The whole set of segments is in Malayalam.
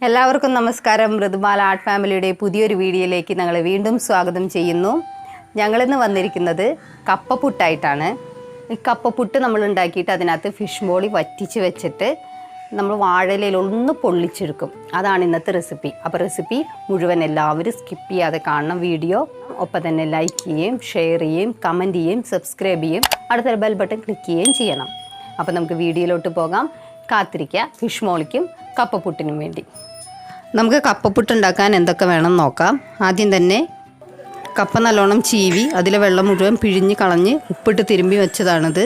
എല്ലാവർക്കും നമസ്കാരം. മൃദുമാല ആർട്ട് ഫാമിലിയുടെ പുതിയൊരു വീഡിയോയിലേക്ക് ഞങ്ങളെ വീണ്ടും സ്വാഗതം ചെയ്യുന്നു. ഞങ്ങളിന്ന് വന്നിരിക്കുന്നത് കപ്പപ്പുട്ടായിട്ടാണ്. ഈ കപ്പപ്പുട്ട് നമ്മൾ ഉണ്ടാക്കിയിട്ട് അതിനകത്ത് ഫിഷ് മോളി വറ്റിച്ച് വെച്ചിട്ട് നമ്മൾ വാഴയിലയിൽ ഒന്ന് പൊള്ളിച്ചെടുക്കും. അതാണ് ഇന്നത്തെ റെസിപ്പി. അപ്പോൾ റെസിപ്പി മുഴുവൻ എല്ലാവരും സ്കിപ്പ് ചെയ്യാതെ കാണണം വീഡിയോ. ഒപ്പം തന്നെ ലൈക്ക് ചെയ്യുകയും ഷെയർ ചെയ്യുകയും കമൻറ്റ് ചെയ്യുകയും സബ്സ്ക്രൈബ് ചെയ്യുകയും അടുത്ത ബെൽ ബട്ടൺ ക്ലിക്ക് ചെയ്യുകയും ചെയ്യണം. അപ്പോൾ നമുക്ക് വീഡിയോയിലോട്ട് പോകാം. കാത്തിരിക്കുക ഫിഷ് മോളിക്കും കപ്പപ്പുട്ടിനും വേണ്ടി. നമുക്ക് കപ്പപ്പുട്ട് ഉണ്ടാക്കാൻ എന്തൊക്കെ വേണം നോക്കാം. ആദ്യം തന്നെ കപ്പ നല്ലോണം ചീവി അതിലെ വെള്ളം മുഴുവൻ പിഴിഞ്ഞ് കളഞ്ഞ് ഉപ്പിട്ട് തിരുമ്പി വെച്ചതാണിത്.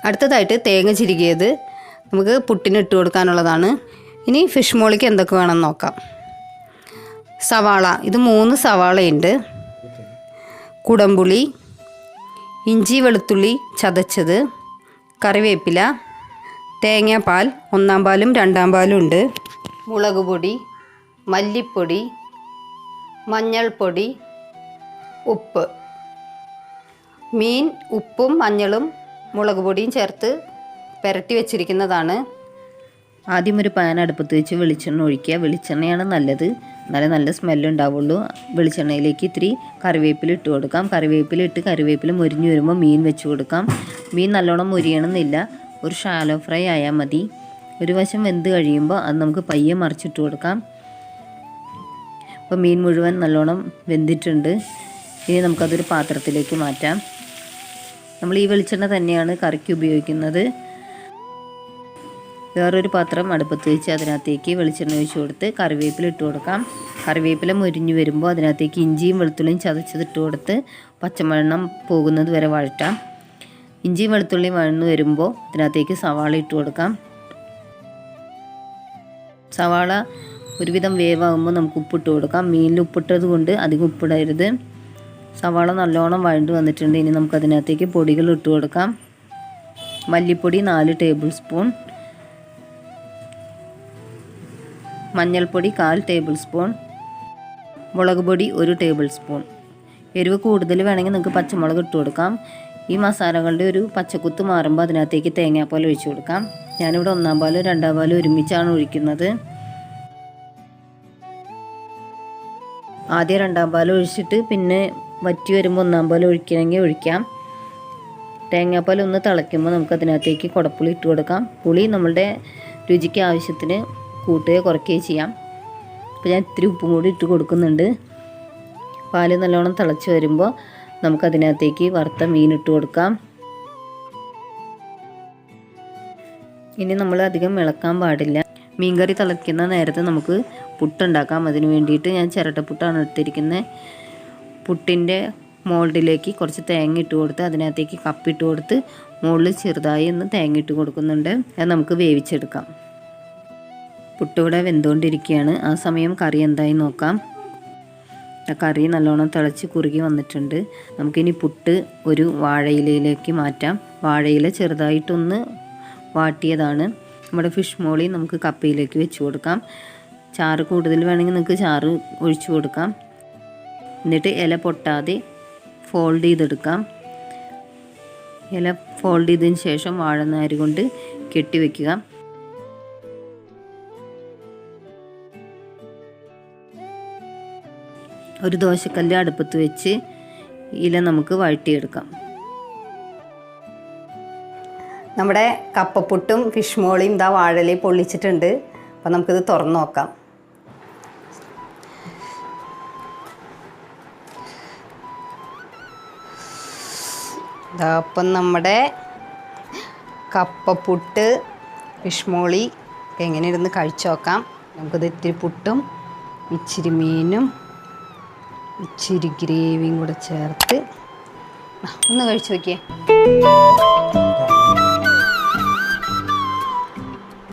അടുത്തതായിട്ട് തേങ്ങ ചിരുകിയത് നമുക്ക് പുട്ടിന് ഇട്ട് കൊടുക്കാനുള്ളതാണ്. ഇനി ഫിഷ് മോളിക്ക് എന്തൊക്കെ വേണം നോക്കാം. സവാള, ഇത് 3 സവാളയുണ്ട്. കുടംപുളി, ഇഞ്ചി വെളുത്തുള്ളി ചതച്ചത്, കറിവേപ്പില, തേങ്ങാപ്പാൽ 1-ാം പാലും 2-ാം പാലും ഉണ്ട്. മുളക് പൊടി, മല്ലിപ്പൊടി, മഞ്ഞൾപ്പൊടി, ഉപ്പ്. മീൻ ഉപ്പും മഞ്ഞളും മുളക് പൊടിയും ചേർത്ത് പുരട്ടി വെച്ചിരിക്കുന്നതാണ്. ആദ്യം ഒരു പാൻ അടുപ്പത്ത് വെച്ച് വെളിച്ചെണ്ണ ഒഴിക്കുക. വെളിച്ചെണ്ണയാണ് നല്ലത്, എന്നാലേ നല്ല സ്മെല്ലുണ്ടാവുള്ളൂ. വെളിച്ചെണ്ണയിലേക്ക് ഇത്തിരി കറിവേപ്പില ഇട്ട് കൊടുക്കാം. കറിവേപ്പില മൊരിഞ്ഞ് വരുമ്പോൾ മീൻ വെച്ച് കൊടുക്കാം. മീൻ നല്ലോണം മൊരിയണമെന്നില്ല, ഒരു ഷാലോ ഫ്രൈ ആയാൽ മതി. ഒരു വശം വെന്ത് കഴിയുമ്പോൾ അത് നമുക്ക് പയ്യെ മറിച്ചിട്ട് കൊടുക്കാം. അപ്പോൾ മീൻ മുഴുവൻ നല്ലോണം വെന്തിട്ടുണ്ട്. ഇനി നമുക്കതൊരു പാത്രത്തിലേക്ക് മാറ്റാം. നമ്മൾ ഈ വെളിച്ചെണ്ണ തന്നെയാണ് കറിക്ക് ഉപയോഗിക്കുന്നത്. വേറൊരു പാത്രം അടുപ്പത്ത് വെച്ച് അതിനകത്തേക്ക് വെളിച്ചെണ്ണ ഒഴിച്ച് കൊടുത്ത് കറിവേപ്പില ഇട്ട് കൊടുക്കാം. കറിവേപ്പില മുരിഞ്ഞ് വരുമ്പോൾ അതിനകത്തേക്ക് ഇഞ്ചിയും വെളുത്തുള്ളിയും ചതച്ചതിട്ട് കൊടുത്ത് പച്ചമണം പോകുന്നത് വരെ വഴറ്റാം. ഇഞ്ചിയും വെളുത്തുള്ളിയും വഴന്ന് വരുമ്പോൾ അതിനകത്തേക്ക് സവാള ഇട്ട് കൊടുക്കാം. സവാള ഒരുവിധം വേവാകുമ്പോൾ നമുക്ക് ഉപ്പിട്ട് കൊടുക്കാം. മീനിൽ ഉപ്പിട്ടത് കൊണ്ട് അധികം ഉപ്പിടരുത്. സവാള നല്ലോണം വഴണ്ട് വന്നിട്ടുണ്ട്. ഇനി നമുക്കതിനകത്തേക്ക് പൊടികൾ ഇട്ട് കൊടുക്കാം. മല്ലിപ്പൊടി 4 ടേബിൾ സ്പൂൺ, മഞ്ഞൾപ്പൊടി 1/4 ടേബിൾ സ്പൂൺ, മുളക് പൊടി 1 ടേബിൾ സ്പൂൺ. എരിവ് കൂടുതൽ വേണമെങ്കിൽ നിങ്ങൾക്ക് പച്ചമുളക് ഇട്ട് കൊടുക്കാം. ഈ മസാലകളുടെ ഒരു പച്ചക്കുത്ത് മാറുമ്പോൾ അതിനകത്തേക്ക് തേങ്ങാപ്പാൽ ഒഴിച്ച് കൊടുക്കാം. ഞാനിവിടെ 1-ാം പാലും 2-ാം പാലും ഒരുമിച്ചാണ് ഒഴിക്കുന്നത്. ആദ്യം 2-ാം പാൽ ഒഴിച്ചിട്ട് പിന്നെ വറ്റി വരുമ്പോൾ 1-ാം പാൽ ഒഴിക്കണമെങ്കിൽ ഒഴിക്കാം. തേങ്ങാപ്പാൽ ഒന്ന് തിളയ്ക്കുമ്പോൾ നമുക്ക് അതിനകത്തേക്ക് കുടപ്പുളി ഇട്ട് കൊടുക്കാം. പുളി നമ്മളുടെ രുചിക്ക് ആവശ്യത്തിന് കൂട്ടുകയോ കുറയ്ക്കുകയോ ചെയ്യാം. അപ്പോൾ ഞാൻ ഇത്തിരി ഉപ്പും കൂടി ഇട്ട് കൊടുക്കുന്നുണ്ട്. പാൽ നല്ലോണം തിളച്ച് വരുമ്പോൾ നമുക്കതിനകത്തേക്ക് വറുത്ത മീൻ ഇട്ട് കൊടുക്കാം. ഇനി നമ്മൾ അധികം ഇളക്കാൻ പാടില്ല. മീൻകറി തിളയ്ക്കുന്ന നേരത്ത് നമുക്ക് പുട്ടുണ്ടാക്കാം. അതിന് വേണ്ടിയിട്ട് ഞാൻ ചിരട്ടപ്പുട്ടാണ് എടുത്തിരിക്കുന്നത്. പുട്ടിൻ്റെ മോൾഡിലേക്ക് കുറച്ച് തേങ്ങ ഇട്ട് കൊടുത്ത് അതിനകത്തേക്ക് കപ്പിട്ട് കൊടുത്ത് മുകളിൽ ചെറുതായി ഒന്ന് തേങ്ങ ഇട്ട് കൊടുക്കുന്നുണ്ട്. അത് നമുക്ക് വേവിച്ചെടുക്കാം. പുട്ടിവിടെ വെന്തുകൊണ്ടിരിക്കുകയാണ്. ആ സമയം കറി എന്തായി നോക്കാം. കറി നല്ലോണം തിളച്ച് കുറുകി വന്നിട്ടുണ്ട്. നമുക്കിനി പുട്ട് ഒരു വാഴയിലയിലേക്ക് മാറ്റാം. വാഴയില ചെറുതായിട്ടൊന്ന് വാട്ടിയതാണ്. നമ്മുടെ ഫിഷ് മോളി നമുക്ക് കപ്പയിലേക്ക് വെച്ച് കൊടുക്കാം. ചാറ് കൂടുതൽ വേണമെങ്കിൽ നിങ്ങൾക്ക് ചാറ് ഒഴിച്ചു കൊടുക്കാം. എന്നിട്ട് ഇല പൊട്ടാതെ ഫോൾഡ് ചെയ്തെടുക്കാം. ഇല ഫോൾഡ് ചെയ്തതിന് ശേഷം വാഴനാര് കൊണ്ട് കെട്ടി വയ്ക്കുക. ഒരു ദോശക്കല്ല് അടുപ്പത്ത് വെച്ച് ഇല നമുക്ക് വഴറ്റിയെടുക്കാം. നമ്മുടെ കപ്പപ്പുട്ടും ഫിഷ് മോളിയും ഇതാ വാഴയിലയിൽ പൊള്ളിച്ചിട്ടുണ്ട്. അപ്പം നമുക്കിത് തുറന്ന് നോക്കാം. അപ്പം നമ്മുടെ കപ്പപ്പുട്ട് ഫിഷ് മോളി എങ്ങനെ ഇരുന്ന് കഴിച്ചു നോക്കാം. നമുക്കിത് ഇത്തിരി പുട്ടും ഇച്ചിരി മീനും ഇച്ചിരി ഗ്രേവിയും കൂടെ ചേർത്ത് ഒന്ന് കഴിച്ചു നോക്കിയേ.